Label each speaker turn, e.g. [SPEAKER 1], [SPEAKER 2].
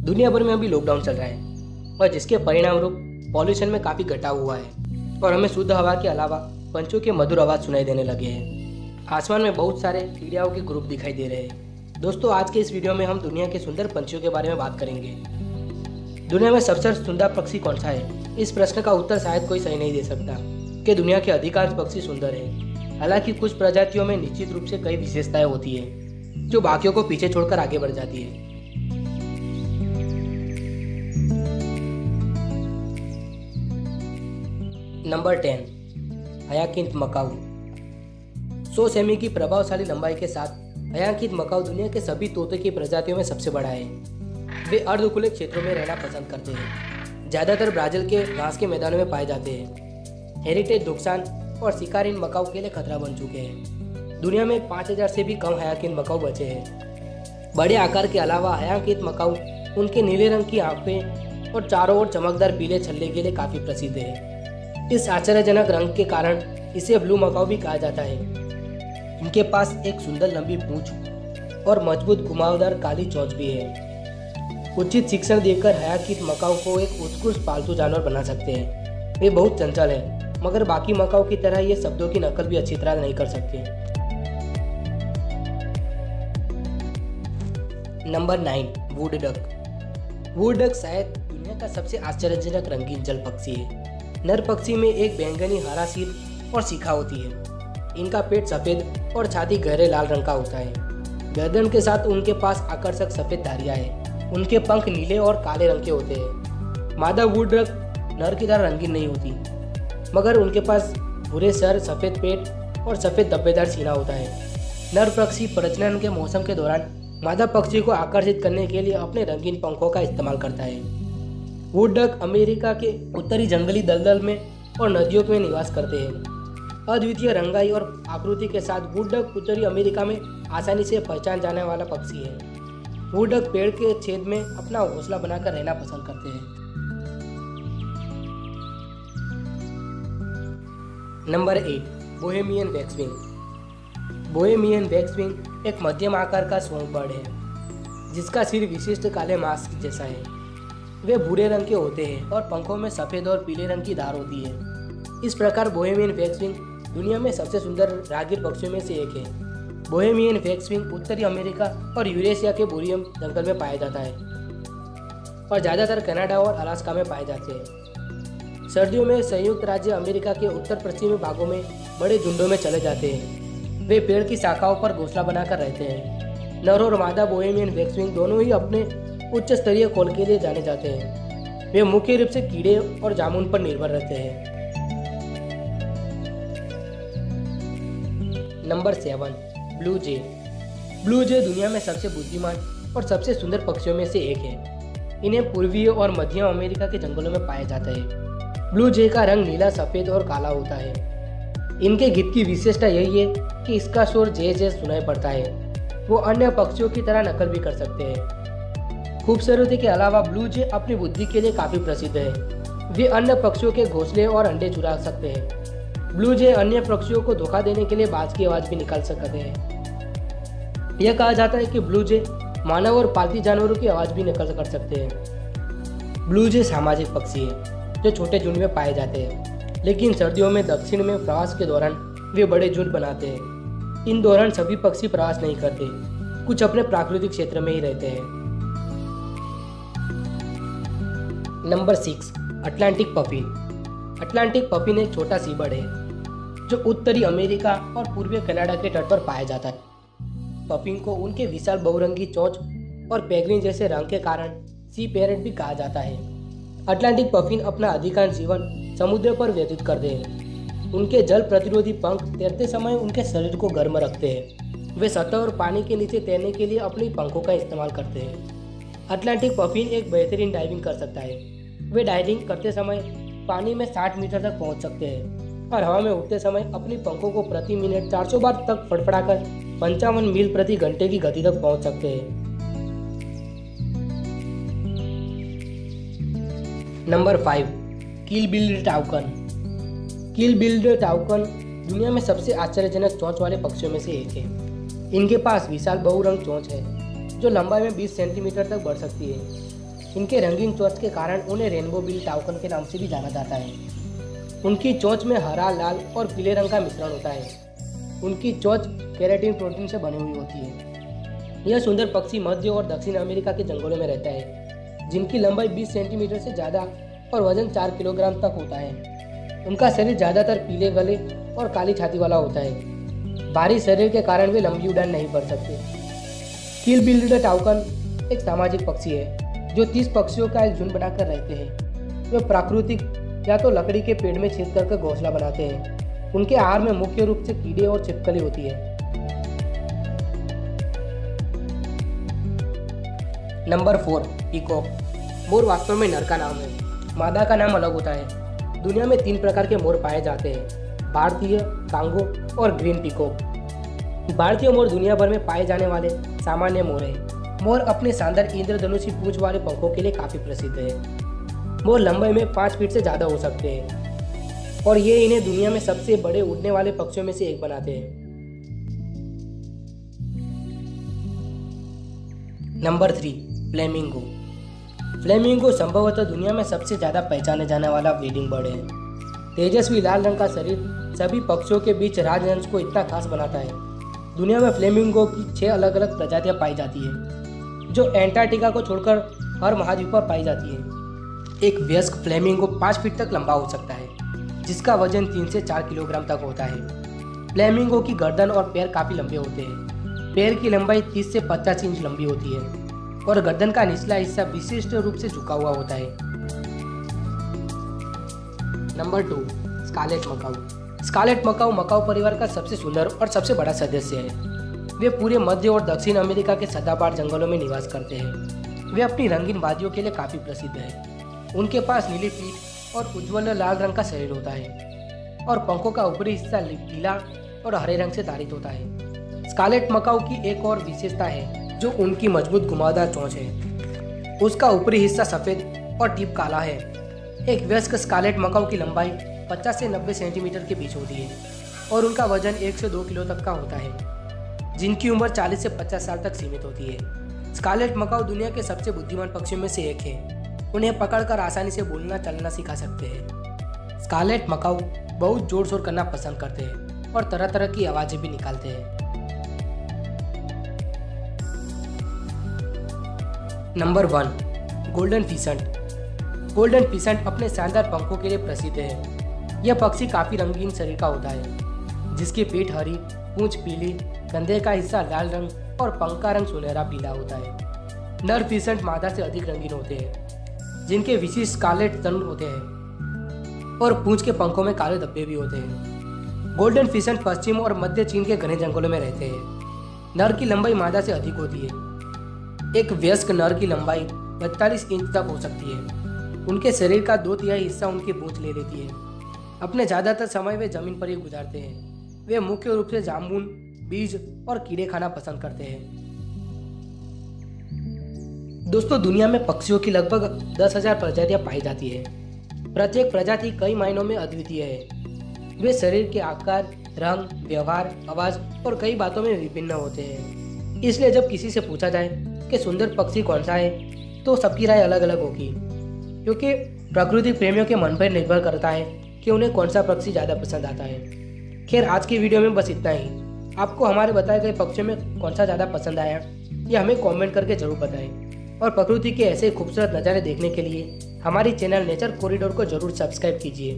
[SPEAKER 1] दुनिया भर में अभी लॉकडाउन चल रहा है और जिसके परिणाम रूप पॉल्यूशन में काफ़ी घटाव हुआ है और हमें शुद्ध हवा के अलावा पंछियों के मधुर आवाज़ सुनाई देने लगे हैं। आसमान में बहुत सारे चिड़ियाओं के ग्रुप दिखाई दे रहे हैं। दोस्तों, आज के इस वीडियो में हम दुनिया के सुंदर पंछियों के बारे में बात करेंगे। दुनिया में सबसे सुंदर पक्षी कौन सा है? इस प्रश्न का उत्तर शायद कोई सही नहीं दे सकता कि दुनिया के अधिकांश पक्षी सुंदर हैं। हालांकि कुछ प्रजातियों में निश्चित रूप से कई विशेषताएं होती है जो बाकियों को पीछे छोड़कर आगे बढ़ जाती है। नंबर 10, हयाकिंथ मकाऊ। 100 सेमी की प्रभावशाली लंबाई के साथ हयाकिंथ मकाऊ दुनिया के सभी तोते की प्रजातियों में सबसे बड़ा है। वे अर्धखुले क्षेत्रों में रहना पसंद करते हैं। ज़्यादातर ब्राजील के घास के मैदानों में पाए जाते हैं। हेरिटेज नुकसान और शिकार इन मकाऊ के लिए खतरा बन चुके हैं। दुनिया में 5000 से भी कम हयाकिंथ मकाऊ बचे हैं। बड़े आकार के अलावा हयाकिंथ मकाऊ उनके नीले रंग की आंखें और चारों ओर चमकदार पीले छल्ले के लिए काफ़ी प्रसिद्ध है। इस आश्चर्यजनक रंग के कारण इसे ब्लू मकाऊ भी कहा जाता है। इनके पास एक सुंदर लंबी पूंछ और मजबूत घुमावदार काली चोंच भी है। उचित शिक्षण देकर हयाकिंथ मकाऊ को एक उत्कृष्ट पालतू जानवर बना सकते हैं। वे बहुत चंचल हैं, मगर बाकी मकाऊ की तरह ये शब्दों की नकल भी अच्छी तरह नहीं कर सकते। Number 9, wood duck. Wood duck शायद दुनिया का सबसे आश्चर्यजनक रंगीन जल पक्षी है। नर पक्षी में एक बैंगनी हरा सिर और शिखा होती है। इनका पेट सफेद और छाती गहरे लाल रंग का होता है। गर्दन के साथ उनके पास आकर्षक सफेद धारियां हैं। उनके पंख नीले और काले रंग के होते हैं। मादा वुड डक नर की तरह रंगीन नहीं होती, मगर उनके पास भूरे सर, सफेद पेट और सफेद धब्बेदार सीना होता है। नर पक्षी प्रजनन के मौसम के दौरान मादा पक्षी को आकर्षित करने के लिए अपने रंगीन पंखों का इस्तेमाल करता है। वुड डक अमेरिका के उत्तरी जंगली दलदल में और नदियों में निवास करते हैं। अद्वितीय रंगाई और आकृति के साथ वुड डक उत्तरी अमेरिका में आसानी से पहचान जाने वाला पक्षी है। वुड डक पेड़ के छेद में अपना घोंसला बनाकर रहना पसंद करते हैं। Number 8, Bohemian waxwing. Bohemian waxwing एक मध्यम आकार का सॉन्ग बर्ड है जिसका सिर विशिष्ट काले मास्क जैसा है। वे भूरे रंग के होते हैं और पंखों में सफ़ेद और पीले रंग की धार होती है। इस प्रकार बोहेमियन वैक्सविंग दुनिया में सबसे सुंदर रागीर पक्षियों में से एक है। बोहेमियन वैक्सविंग उत्तरी अमेरिका और यूरेशिया के बोरियम जंगल में पाया जाता है और ज़्यादातर कनाडा और अलास्का में पाए जाते हैं। सर्दियों में संयुक्त राज्य अमेरिका के उत्तर पश्चिमी भागों में बड़े झुंडों में चले जाते हैं। वे पेड़ की शाखाओं पर घोंसला बनाकर रहते हैं। नर और मादा बोहेमियन वैक्सविंग दोनों ही अपने उच्च स्तरीय खोल के लिए जाने जाते हैं। वे मुख्य रूप से कीड़े और जामुन पर निर्भर रहते हैं। नंबर 7, ब्लू जे। ब्लू जे दुनिया में सबसे बुद्धिमान और सबसे सुंदर पक्षियों में से एक है। इन्हें पूर्वी और मध्य अमेरिका के जंगलों में पाया जाता है। ब्लू जे का रंग नीला, सफेद और काला होता है। इनके गीत की विशेषता यही है कि इसका शोर जे जे सुनाई पड़ता है। वो अन्य पक्षियों की तरह नकल भी कर सकते हैं। खूबसूरती के अलावा ब्लू जे अपनी बुद्धि के लिए काफ़ी प्रसिद्ध है। वे अन्य पक्षियों के घोंसले और अंडे चुरा सकते हैं। ब्लू जे अन्य पक्षियों को धोखा देने के लिए बाज की आवाज़ भी निकाल सकते हैं। यह कहा जाता है कि ब्लू जे मानव और पालतू जानवरों की आवाज़ भी नकल कर सकते हैं। ब्लू जे सामाजिक पक्षी है जो छोटे झुंड में पाए जाते हैं, लेकिन सर्दियों में दक्षिण में प्रवास के दौरान वे बड़े झुंड बनाते हैं। इन दौरान सभी पक्षी प्रवास नहीं करते, कुछ अपने प्राकृतिक क्षेत्र में ही रहते हैं। Number 6, Atlantic puffin. Atlantic puffin एक छोटा सी बर्ड है जो उत्तरी अमेरिका और पूर्वी कनाडा के तट पर पाया जाता है। पफिन को उनके विशाल बहुरंगी चोंच और पेंगुइन जैसे रंग के कारण सी पैरेट भी कहा जाता है। अटलांटिक पफिन अपना अधिकांश जीवन समुद्र पर व्यतीत करते हैं। उनके जल प्रतिरोधी पंख तैरते समय उनके शरीर को गर्म रखते हैं। वे सतह और पानी के नीचे तैरने के लिए अपनी पंखों का इस्तेमाल करते हैं। अटलांटिक पफिन एक बेहतरीन डाइविंग कर सकता है। वे डाइविंग करते समय पानी में 60 मीटर तक पहुंच सकते हैं और हवा में उड़ते समय अपनी पंखों को प्रति मिनट 400 बार तक फड़फड़ाकर 55 मील प्रति घंटे की गति तक पहुंच सकते हैं। नंबर 5, कील-बिल्ड टाउकन। कील-बिल्ड टाउकन दुनिया में सबसे आश्चर्यजनक चोंच वाले पक्षियों में से एक है। इनके पास विशाल बहुरंग चोंच है जो लंबाई में 20 सेंटीमीटर तक बढ़ सकती है। इनके रंगीन चोंच के कारण उन्हें रेनबो बिल टाउकन के नाम से भी जाना जाता है। उनकी चोंच में हरा, लाल और पीले रंग का मिश्रण होता है। उनकी चोंच केराटिन प्रोटीन से बनी हुई होती है। यह सुंदर पक्षी मध्य और दक्षिण अमेरिका के जंगलों में रहता है, जिनकी लंबाई 20 सेंटीमीटर से ज़्यादा और वजन 4 किलोग्राम तक होता है। उनका शरीर ज़्यादातर पीले गले और काली छाती वाला होता है। भारी शरीर के कारण वे लंबी उड़ान नहीं भर सकते। किल बिल्ड टाउकन एक सामाजिक पक्षी है जो 30 पक्षियों का एक झुंड बनाकर रहते हैं। वे प्राकृतिक या तो लकड़ी के पेड़ में छेद करके घोंसला बनाते हैं। उनके आहार में मुख्य रूप से कीड़े और छिपकली होती है। Number 4, peacock. मोर वास्तव में नर का नाम है, मादा का नाम अलग होता है। दुनिया में 3 प्रकार के मोर पाए जाते हैं, भारतीय, कांगो और ग्रीन पीकॉक। भारतीय मोर दुनिया भर में पाए जाने वाले सामान्य मोर है। मोर अपने शानदार इंद्रधनुषी पूंछ वाले पंखों के लिए काफी प्रसिद्ध है। मोर लंबाई में 5 फीट से ज़्यादा हो सकते हैं और ये इन्हें दुनिया में सबसे बड़े उड़ने वाले पक्षियों में से एक बनाते हैं। Number 3, flamingo. फ्लेमिंगो संभवतः दुनिया में सबसे ज़्यादा पहचाने जाने वाला ब्रीडिंग बर्ड है। तेजस्वी लाल रंग का शरीर सभी पक्षियों के बीच राजहंस को इतना खास बनाता है। दुनिया में फ्लेमिंगो की 6 अलग अलग प्रजातियां पाई जाती है, जो एंटार्क्टिका को छोड़कर हर महाद्वीप पर पाई जाती है। एक वयस्क फ्लेमिंगो 5 फीट तक लंबा हो सकता है, जिसका वजन 3 से 4 किलोग्राम तक होता है। फ्लेमिंगो की गर्दन और पैर काफी लंबे होते हैं। पैर की लंबाई 30 से 50 इंच लंबी होती है और गर्दन का निचला हिस्सा विशिष्ट रूप से झुका हुआ होता है। Number 2, scarlet macaw. Scarlet macaw macaw परिवार का सबसे सुंदर और सबसे बड़ा सदस्य है। वे पूरे मध्य और दक्षिण अमेरिका के सदाबहार जंगलों में निवास करते हैं। वे अपनी रंगीन वादियों के लिए काफी प्रसिद्ध है। उनके पास नीली पीठ और उज्ज्वल लाल रंग का शरीर होता है और पंखों का ऊपरी हिस्सा पीला और हरे रंग से धारित होता है। स्कारलेट मकाऊ की एक और विशेषता है जो उनकी मजबूत घुमावदार चोंच है। उसका ऊपरी हिस्सा सफेद और टिप काला है। एक वयस्क स्कारलेट मकाऊ की लंबाई 50 से 90 सेंटीमीटर के बीच होती है और उनका वजन 1 से 2 किलो तक का होता है, जिनकी उम्र 40 से 50 साल तक सीमित होती है। स्कारलेट मकाऊ दुनिया के सबसे बुद्धिमान पक्षियों में से एक है। उन्हें पकड़कर आसानी से बोलना चलना सिखा सकते हैं। स्कारलेट मकाऊ बहुत जोर शोर करना पसंद करते हैं और तरह तरह की आवाजें भी निकालते हैं। Number 1, golden pheasant. Golden pheasant अपने शानदार पंखों के लिए प्रसिद्ध है। यह पक्षी काफी रंगीन शरीर का होता है, जिसकी पीठ हरी, पूंछ पीली, कंधे का हिस्सा लाल रंग और पंख का रंग सुनहरा पीला होता है। नर फिसेंट मादा से अधिक रंगीन होते हैं, जिनके विशिष्ट स्कारलेट तन होते हैं और पूंछ के पंखों में काले धब्बे भी होते हैं। गोल्डन फिसेंट पश्चिम और मध्य चीन के घने जंगलों में रहते हैं। नर की लंबाई मादा से अधिक होती है। एक वयस्क नर की लंबाई 42 इंच तक हो सकती है। उनके शरीर का 2/3 हिस्सा उनकी पूंछ ले लेती है। अपने ज़्यादातर समय वे जमीन पर ही गुजारते हैं। वे मुख्य रूप से जामुन, बीज और कीड़े खाना पसंद करते हैं। दोस्तों, दुनिया में पक्षियों की लगभग 10,000 प्रजातियां पाई जाती है। प्रत्येक प्रजाति कई मायनों में अद्वितीय है। वे शरीर के आकार, रंग, व्यवहार, आवाज और कई बातों में विभिन्न होते हैं। इसलिए जब किसी से पूछा जाए कि सुंदर पक्षी कौन सा है, तो सबकी राय अलग अलग होगी, क्योंकि प्रकृति प्रेमियों के मन पर निर्भर करता है कि उन्हें कौन सा पक्षी ज़्यादा पसंद आता है। खैर, आज की वीडियो में बस इतना ही। आपको हमारे बताए गए पक्षियों में कौन सा ज़्यादा पसंद आया, ये हमें कॉमेंट करके जरूर बताएं। और प्रकृति के ऐसे खूबसूरत नज़ारे देखने के लिए हमारी चैनल नेचर कॉरिडोर को जरूर सब्सक्राइब कीजिए।